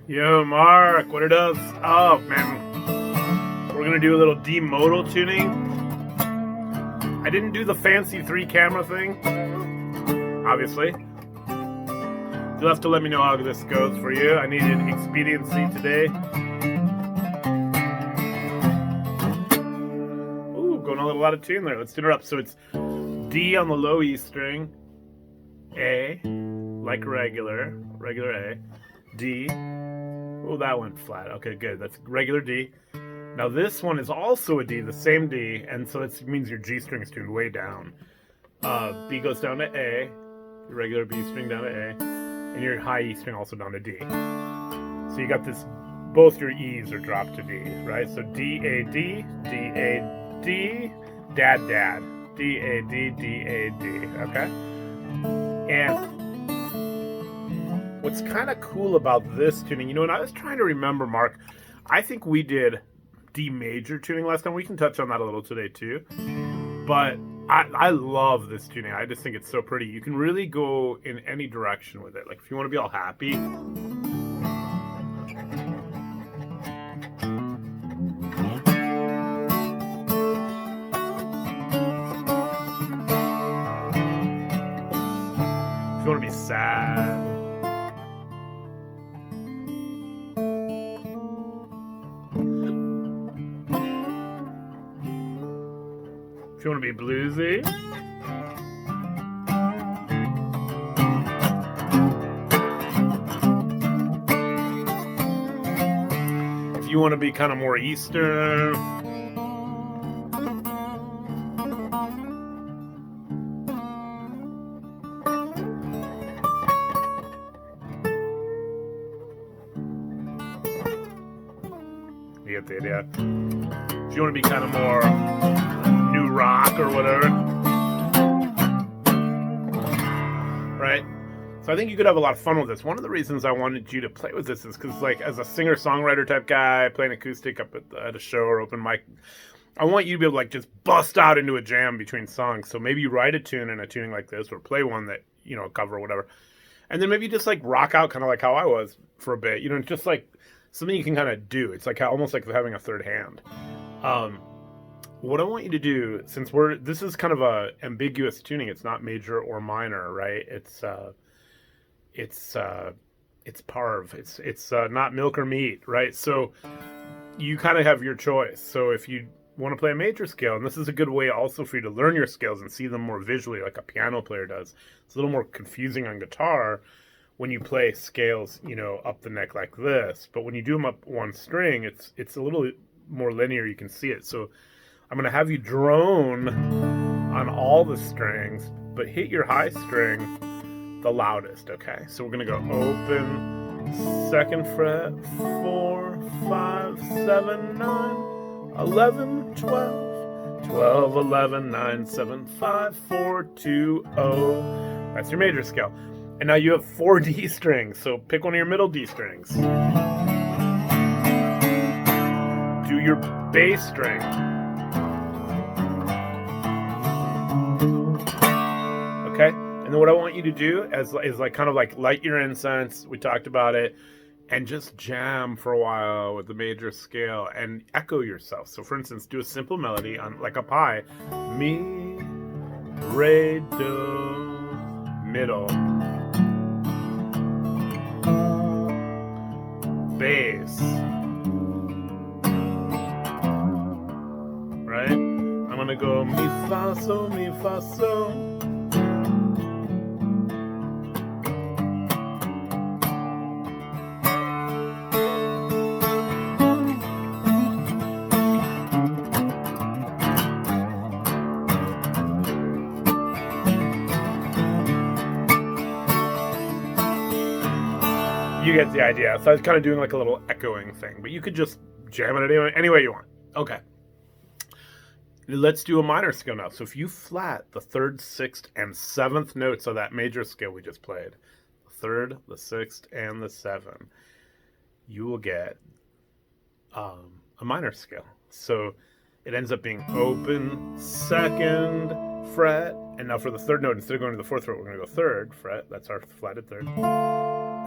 Yo, Mark, what it does? Oh, man. We're going to do a little D Modal tuning. I didn't do the fancy 3-camera thing, obviously. You'll have to let me know how this goes for you. I needed expediency today. Ooh, going a little out of tune there. Let's tune it up. So it's D on the low E string, A, like regular A, D. Oh, that went flat. Okay, good. That's regular D. Now this one is also a D, the same D, and so it means your G string is tuned way down. B goes down to A, your regular B string down to A, and your high E string also down to D. So you got this, both your E's are dropped to D, right? So D, A, D, D, A, D, dad, dad. D, A, D, D, A, D, okay? And what's kind of cool about this tuning, you know, and I was trying to remember, Mark, I think we did D major tuning last time. We can touch on that a little today too. But I love this tuning. I just think it's so pretty. You can really go in any direction with it. Like if you want to be all happy. If you want to be sad. If you want to be bluesy. If you want to be kind of more Eastern. You get the idea. If you want to be kind of more new rock or whatever, right? So I think you could have a lot of fun with this. One of the reasons I wanted you to play with this is because, like, as a singer-songwriter type guy playing acoustic up at a show or open mic, I want you to be able to, like, just bust out into a jam between songs. So maybe you write a tune in a tuning like this, or play one that, you know, cover or whatever, and then maybe just like rock out kind of like how I was for a bit. You know, just like something you can kind of do. It's like almost like having a third hand. What I want you to do, since this is kind of a ambiguous tuning, it's not major or minor, right? It's parv. It's not milk or meat, right? So you kind of have your choice. So if you want to play a major scale, and this is a good way also for you to learn your scales and see them more visually, like a piano player does. It's a little more confusing on guitar when you play scales, you know, up the neck like this. But when you do them up one string, it's a little more linear. You can see it. So I'm going to have you drone on all the strings, but hit your high string the loudest, okay? So we're going to go open, 2nd fret, 4, 5, 7, 9, 11, 12, 12, 11, 9, 7, 5, 4, 2, 0. That's your major scale. And now you have 4 D strings, so pick one of your middle D strings. Do your bass string. Okay, and then what I want you to do is like kind of like light your incense. We talked about it, and just jam for a while with the major scale and echo yourself. So, for instance, do a simple melody on like up high, mi, re, do, middle, bass. Right? I'm gonna go mi fa so, mi fa so. You get the idea. So I was kind of doing like a little echoing thing, but you could just jam it any way you want. Okay. Let's do a minor scale now. So if you flat the 3rd, 6th, and 7th notes of that major scale we just played, the 3rd, the 6th, and the 7th, you will get a minor scale. So it ends up being open, 2nd fret, and now for the 3rd note, instead of going to the 4th fret, we're going to go 3rd fret. That's our flatted 3rd.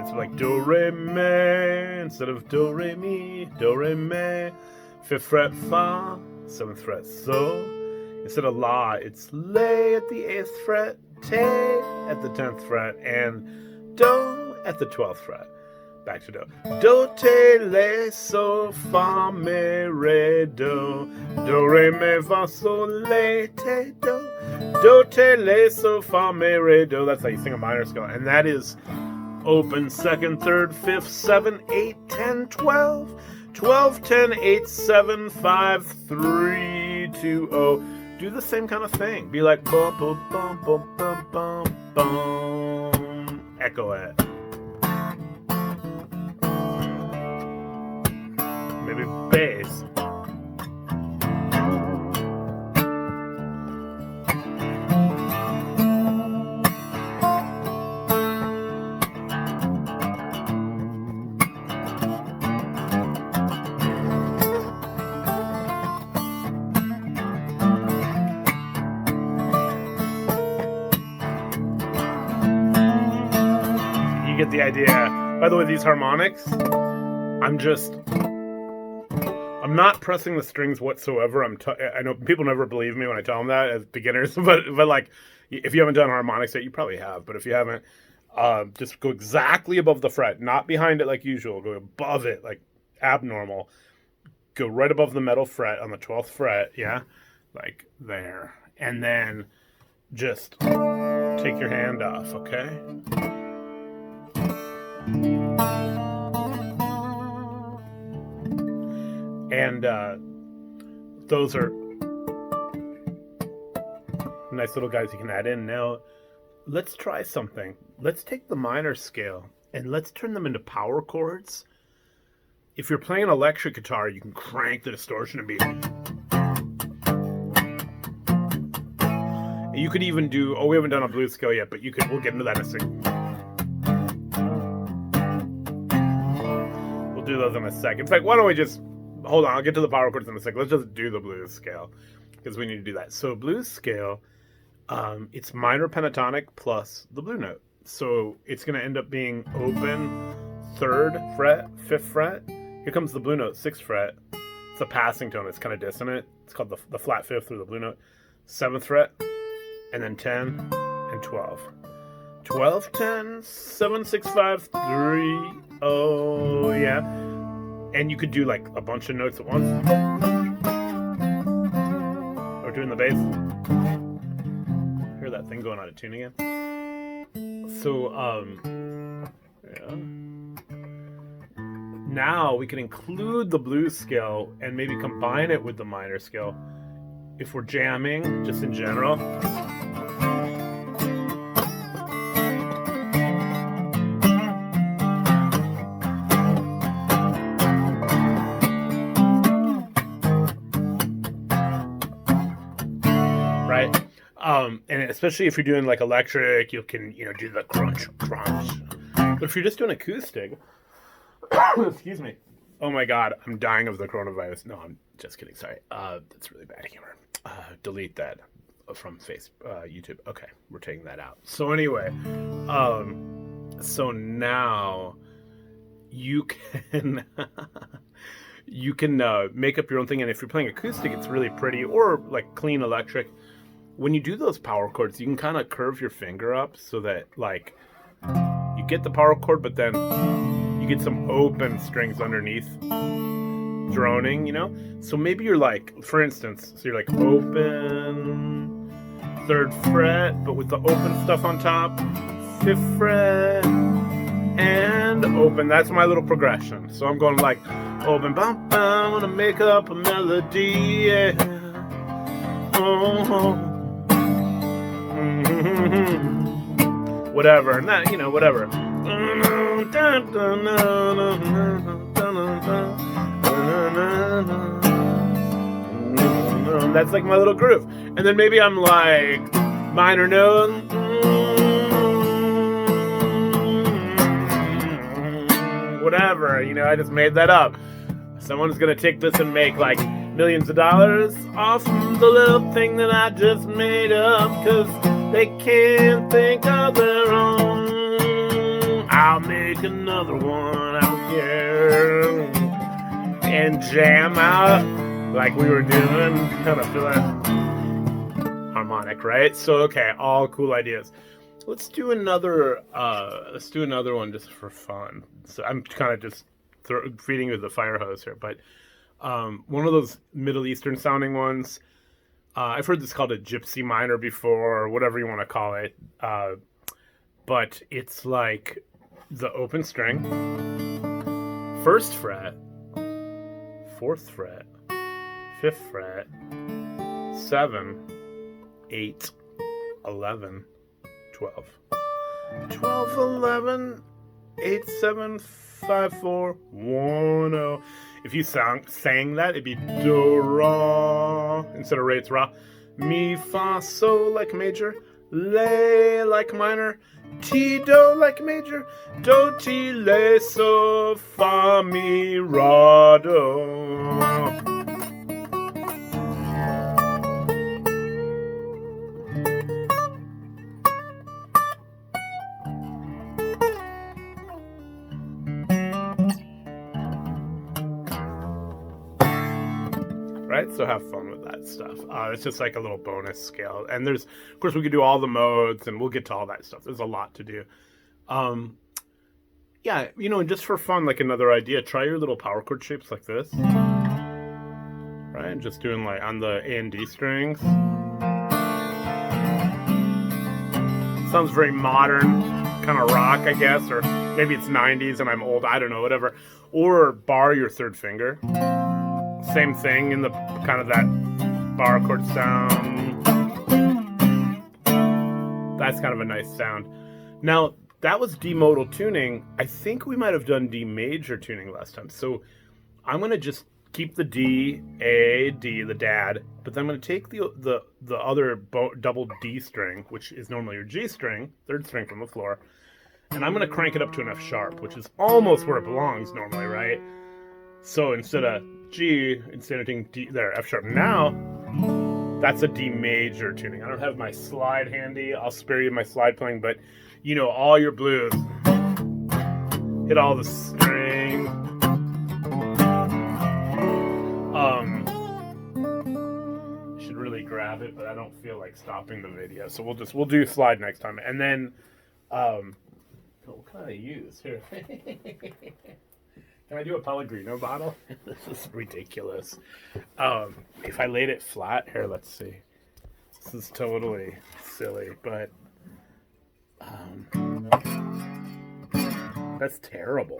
It's like do, re, mi, instead of do, re, mi, do, re, mi. 5th fret, fa, 7th fret, so. Instead of la, it's lay at the 8th fret, te at the 10th fret, and do at the 12th fret. Back to do. Do, te, le, so, fa, mi, re, do. Do, re, mi, fa, so, le, te, do. Do, te, le, so, fa, mi, re, do. That's how you sing a minor scale. And that is open 2nd, 3rd, 5th, 7, 8, 10, 12. 12, 10, 8, 7, 5, 3, 2, 0. Do the same kind of thing. Be like bum, bum, bum, bum, bum, bum, bum. Echo it. Maybe bass. You get the idea. By the way, these harmonics, I'm not pressing the strings whatsoever. I know people never believe me when I tell them that as beginners, but like, if you haven't done harmonics yet, you probably have. But if you haven't, just go exactly above the fret, not behind it like usual. Go above it like abnormal. Go right above the metal fret on the 12th fret, yeah, like there, and then just take your hand off, okay? And those are nice little guys you can add in. Now, let's try something. Let's take the minor scale and let's turn them into power chords. If you're playing an electric guitar, you can crank the distortion and be... You could even do... Oh, we haven't done a blues scale yet, but we'll get into that in a second. We'll do those in a second. In fact, why don't we just... Hold on, I'll get to the power chords in a second. Let's just do the blues scale, because we need to do that. So blues scale, it's minor pentatonic plus the blue note. So it's going to end up being open 3rd fret, 5th fret. Here comes the blue note, 6th fret. It's a passing tone. It's kind of dissonant. It's called the flat 5th through the blue note. 7th fret, and then 10 and 12. 12, 10, 7, 6, 5, 3. Oh, yeah. And you could do like a bunch of notes at once. Or doing the bass. Hear that thing going out of tune again? So, yeah. Now we can include the blues scale and maybe combine it with the minor scale if we're jamming, just in general. And especially if you're doing like electric, you can, do the crunch. But if you're just doing acoustic, excuse me. Oh my God, I'm dying of the coronavirus. No, I'm just kidding. Sorry. That's really bad humor. Delete that from YouTube. Okay, we're taking that out. So anyway, so now you can you can make up your own thing. And if you're playing acoustic, it's really pretty, or like clean electric. When you do those power chords, you can kind of curve your finger up so that like you get the power chord, but then you get some open strings underneath droning, So maybe you're like, for instance, so you're like open 3rd fret, but with the open stuff on top, 5th fret, and open. That's my little progression. So I'm going like open, bum, bum, to make up a melody, yeah. Oh. Whatever, and that, whatever. That's like my little groove. And then maybe I'm like minor note. Whatever, I just made that up. Someone's gonna take this and make like millions of dollars off the little thing that I just made up, 'cause they can't think of their own. I I'll make another one out here and jam out like we were doing. Kind of feel that harmonic, right? So okay, all cool ideas. Let's do another one just for fun. So I'm kind of just feeding you the fire hose here, but one of those Middle Eastern sounding ones. I've heard this called a gypsy minor before, or whatever you want to call it. But it's like the open string, 1st fret, 4th fret, 5th fret, 7, 8, 11, 12. 12, 11, 8, 7, 5, 4, 1, 0. If you sang that, it'd be do, ra. Instead of re, it's ra. Mi, fa, so like major. Le like minor. Ti, do like major. Do, ti, le, so, fa, mi, ra, do. Right? So have fun with that stuff. It's just like a little bonus scale. And of course, we could do all the modes, and we'll get to all that stuff. There's a lot to do. Yeah, and just for fun, like another idea, try your little power chord shapes like this. Right? And just doing like on the A and D strings. Sounds very modern, kind of rock, I guess, or maybe it's 90s and I'm old, I don't know, whatever. Or bar your 3rd finger. Same thing in the kind of that bar chord sound. That's kind of a nice sound. Now, that was D modal tuning. I think we might have done D major tuning last time. So I'm going to just keep the D, A, D, the dad, but then I'm going to take the other double D string, which is normally your G string, 3rd string from the floor, and I'm going to crank it up to an F sharp, which is almost where it belongs normally, right? So instead of G, instead of doing D, there, F sharp. Now, that's a D major tuning. I don't have my slide handy. I'll spare you my slide playing, but all your blues. Hit all the strings. Should really grab it, but I don't feel like stopping the video. So we'll do slide next time. And then, what can I use here? Can I do a Pellegrino bottle? This is ridiculous. If I laid it flat, here, let's see. This is totally silly, but that's terrible.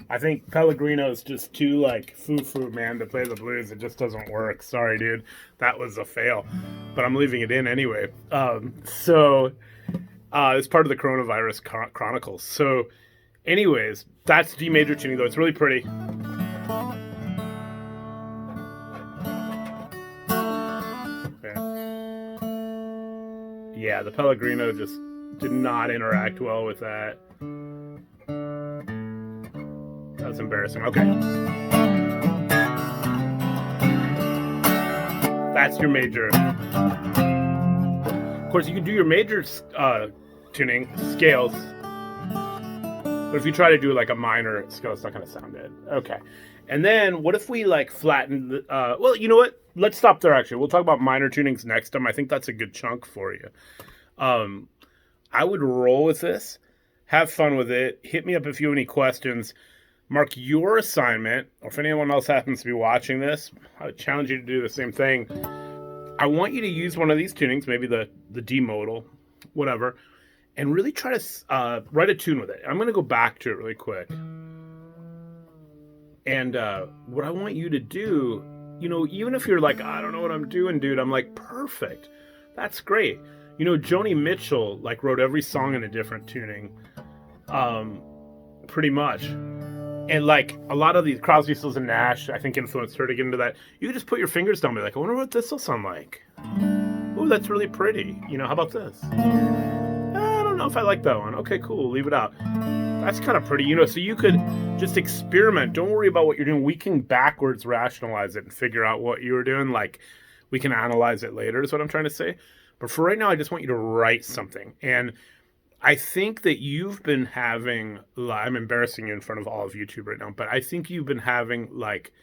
I think Pellegrino's just too like foo-foo, man, to play the blues. It just doesn't work. Sorry, dude. That was a fail. But I'm leaving it in anyway. It's part of the Coronavirus Chronicles. So anyways, that's D major tuning, though. It's really pretty. Yeah, the Pellegrino just did not interact well with that. That's embarrassing. Okay. That's your major. Of course, you can do your major tuning scales, but if you try to do like a minor scale, it's not going to sound good. Okay. And then what if we like flatten the, well, you know what? Let's stop there, actually. We'll talk about minor tunings next time. I think that's a good chunk for you. I would roll with this. Have fun with it. Hit me up if you have any questions. Mark your assignment, or if anyone else happens to be watching this, I would challenge you to do the same thing. I want you to use one of these tunings, maybe the D modal, whatever, and really try to write a tune with it. I'm going to go back to it really quick. And what I want you to do, even if you're like, I don't know what I'm doing, dude, I'm like, perfect. That's great. Joni Mitchell wrote every song in a different tuning, pretty much. And a lot of these Crosby, Stills, and Nash, I think influenced her to get into that. You can just put your fingers down and be like, I wonder what this will sound like. Ooh, that's really pretty. How about this? I don't know if I like that one. Okay, cool. Leave it out. That's kind of pretty, so you could just experiment. Don't worry about what you're doing. We can backwards rationalize it and figure out what you were doing. We can analyze it later is what I'm trying to say. But for right now, I just want you to write something. And I think that you've been having, I'm embarrassing you in front of all of YouTube right now, but I think you've been having like,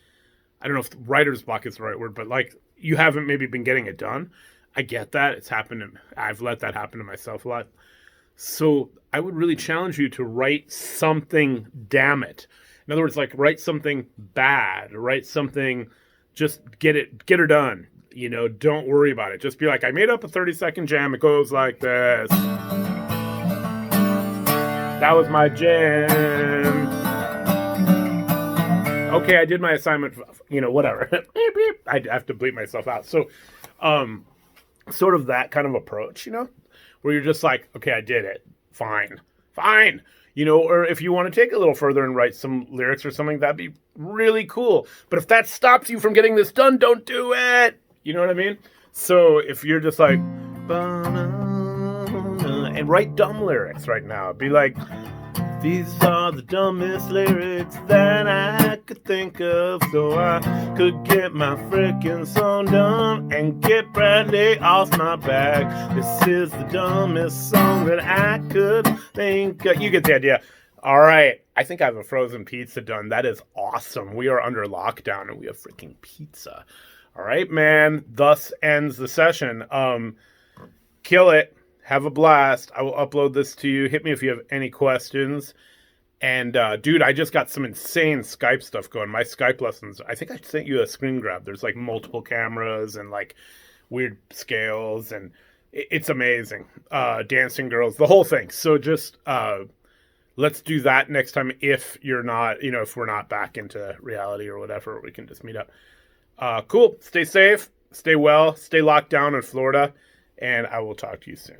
I don't know if writer's block is the right word, but like you haven't maybe been getting it done. I get that. It's happened. I've let that happen to myself a lot. So I would really challenge you to write something, damn it. In other words, like write something bad, write something, just get her done. Don't worry about it. Just be like, I made up a 30-second jam. It goes like this. That was my jam. Okay, I did my assignment, whatever. I have to bleep myself out. So, sort of that kind of approach, where you're just like, okay, I did it. Fine. Or if you want to take it a little further and write some lyrics or something, that'd be really cool. But if that stops you from getting this done, don't do it. You know what I mean? So if you're just like, and write dumb lyrics right now. Be like, these are the dumbest lyrics that I could think of, so I could get my frickin' song done and get Bradley off my back. This is the dumbest song that I could think of. You get the idea. All right. I think I have a frozen pizza done. That is awesome. We are under lockdown and we have freaking pizza. All right, man. Thus ends the session. Kill it. Have a blast. I will upload this to you. Hit me if you have any questions. And, dude, I just got some insane Skype stuff going. My Skype lessons, I think I sent you a screen grab. There's, like, multiple cameras and, like, weird scales. And it's amazing. Dancing girls, the whole thing. So just let's do that next time if you're not, if we're not back into reality or whatever. We can just meet up. Cool. Stay safe. Stay well. Stay locked down in Florida. And I will talk to you soon.